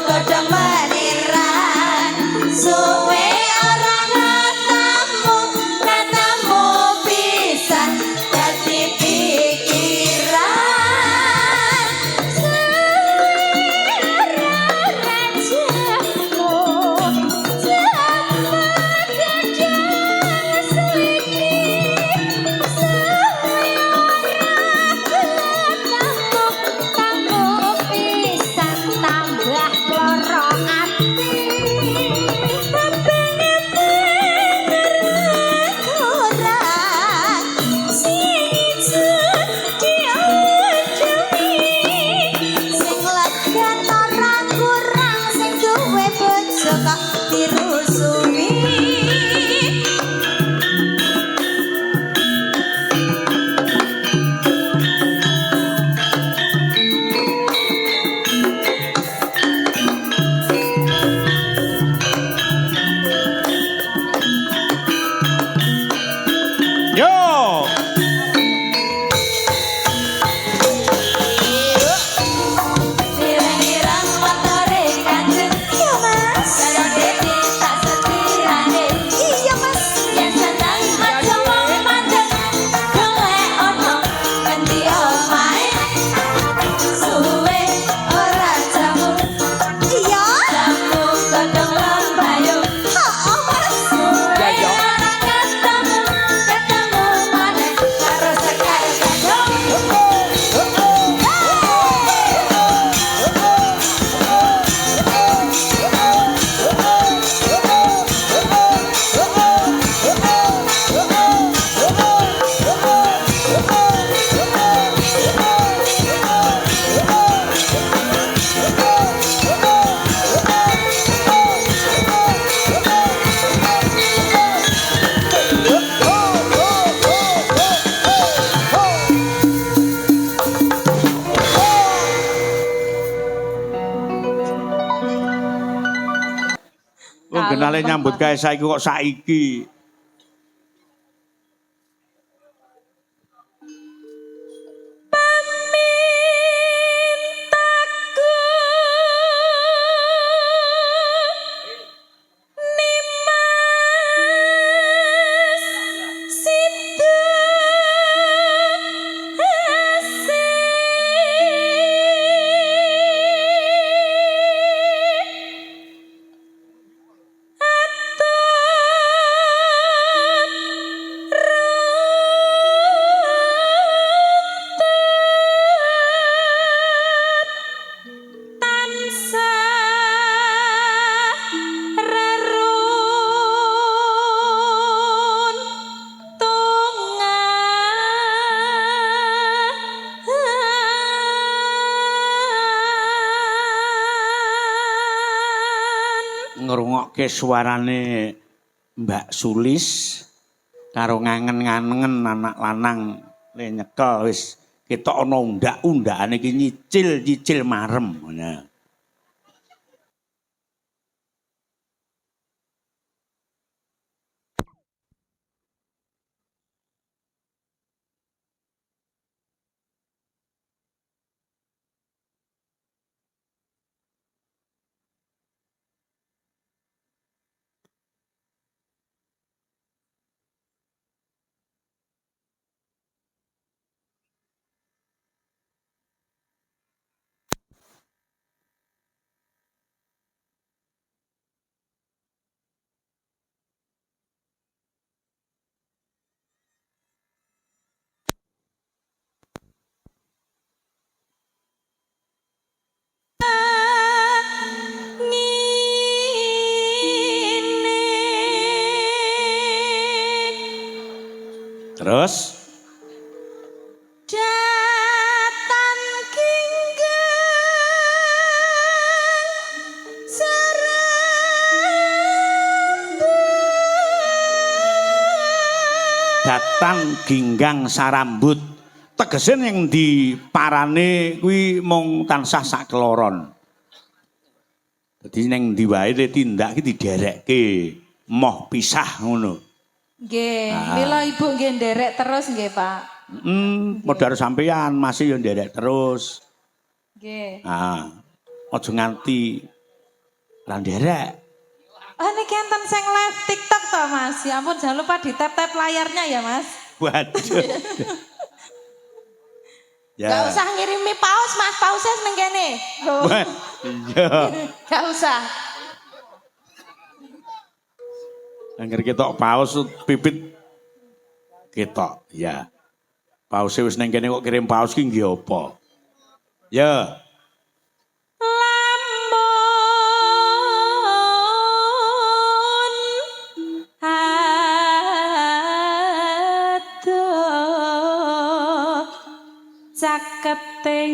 godhong meniran suwe ora katamu pisan dadi pikiran sing legan ora kurang sing duwe bojo kok dirusumi Yo. Pirang-pirang motore kanjeng iya mas karo dede tak setirane iya mas yen seneng aja wong mandeg golek ono ngendi omahe suwe ora jamu iya jamu godhong lembayung heeh mas suwe ora ketemu maneh karo sekar gadong Wong genale nyambut gawe saiki kok saiki. Ngrungokke suarane Mbak Sulis karo ngangen-ngangen anak lanang le nyekel wis ketok ana undak-undakane iki nyicil-nyicil marem. Nah. Terus Datan kinggang datang ginggang sarambut tegese yang diparane kuwi mung tansah sakloron. Dadi ning ndi wae tindak iki diderekke moh pisah ngono. Nggih, mila Ibu nggih nderek terus nggih, Pak. Modar sampeyan masih yo nderek terus. Nggih. Nah, aja nganti Lah nderek. Oh niki enten sing live TikTok toh Mas. Ya ampun jangan lupa di tap-tap layarnya ya Mas. Waduh. Ya. Gak usah ngirimi paus Mas, pausnya seneng kene. Loh. Iya. Gak usah. Angger ketok paus pipit ketok, ya. Paus wis ning kene kok kirim paus ki nggih apa? Ya. Caketing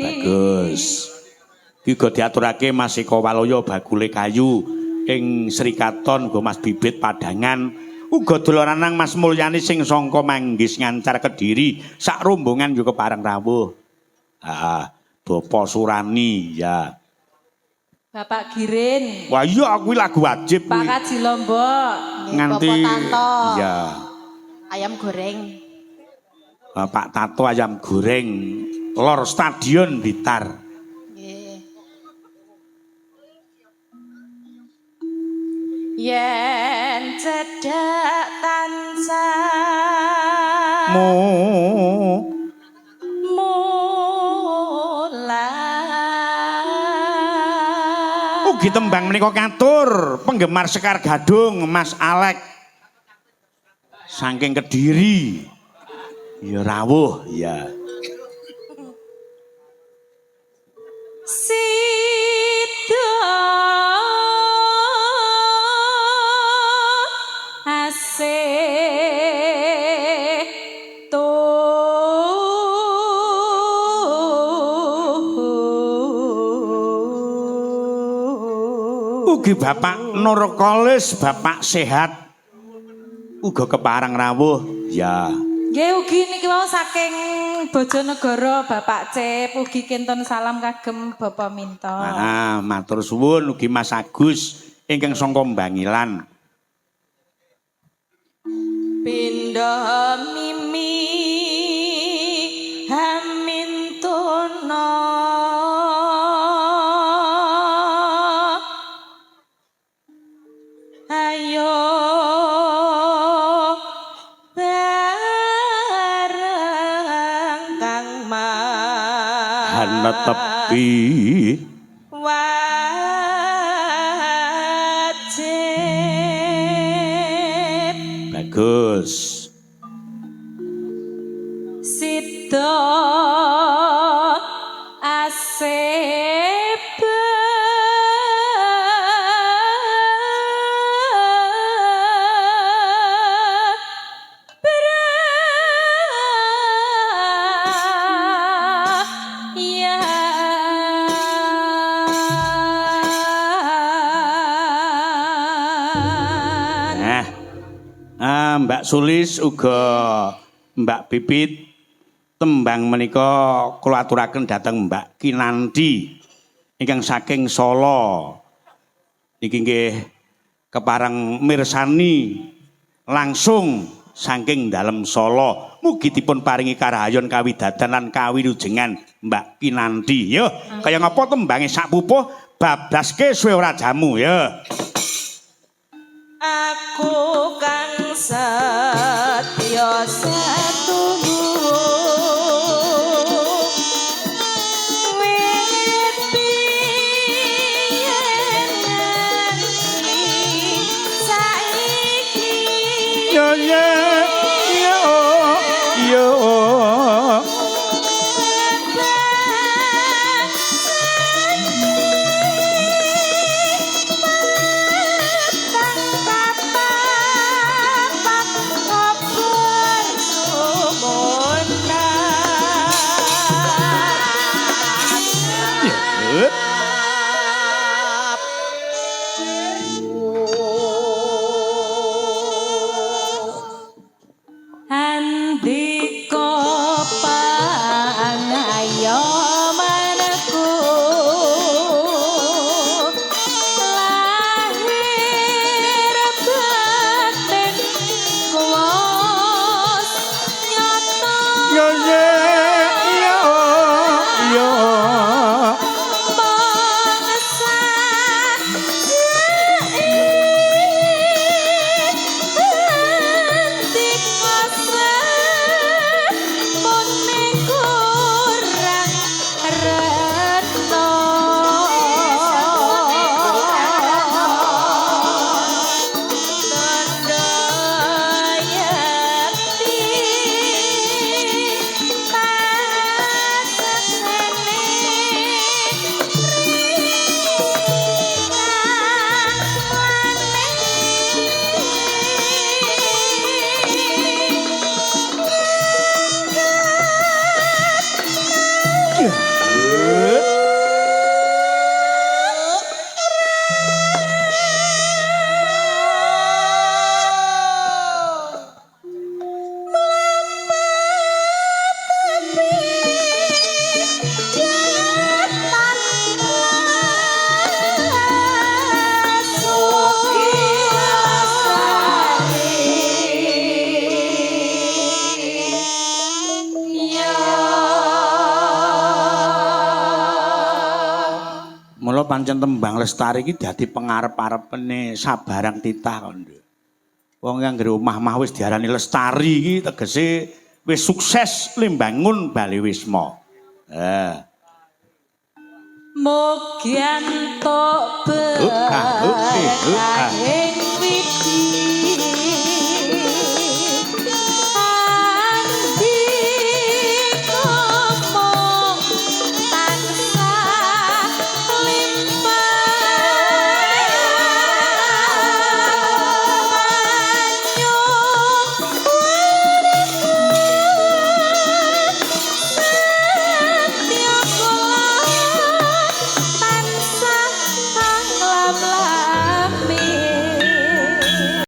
bagus. Iki go diaturake Mas Eko Waloyo bakule kayu ing Srikaton go Mas Bibit Padangan. Uga dolaranang Mas Mulyani sing sangka Manggis Ngancar Kediri sak rombongan yo kepareng rawuh. Bapak Surani ya. Bapak Girin. Wah iya aku lagu wajib Pak kuwi. Kaji Lombok. Nganti Bapak Tanto. ya. Ayam goreng. Bapak Tato ayam goreng Lor Stadion Blitar. Yen cedak tansah mulah. Ugi tembang menika katur penggemar Sekar Gadung Mas Alek saking Kediri. Ya rawuh ya. Ugi Bapak Nurkolis, Bapak Sehat uga kepareng rawuh ya. Nggih ugi niki wau saking Bojonegoro Bapak Cep ugi kinten salam kagem Bapak Minto. Matur suwun ugi Mas Agus ingkang sangka Bangilan. Pindha mimi hamintuna ayo bareng kang Hanetepi wajib bagus. Sida asep Mbak Sulis uga Mbak Pipit tembang menika kula aturaken dhateng Mbak Kinanti ingkang saking Solo. Niki nggih kepareng mirsani langsung saking dalem Solo. Mugi dipun paringi karahayon kawidadan lan kawilujengan Mbak Kinanti. Yo, kaya ngapa tembange sapupuh bablaske suwe ora jamu ya. Aku kang setya setuhu wit biyen nganti saiki Yo yo yo andika pangayomanku Mula pancen tembang lestari iki dadi pengarep-arepene sabarang titah kon. Wong yang nggere omah-omah wis diarani lestari iki tegese wis sukses limbangun Bali Wisma. Mugi antuk berkah ing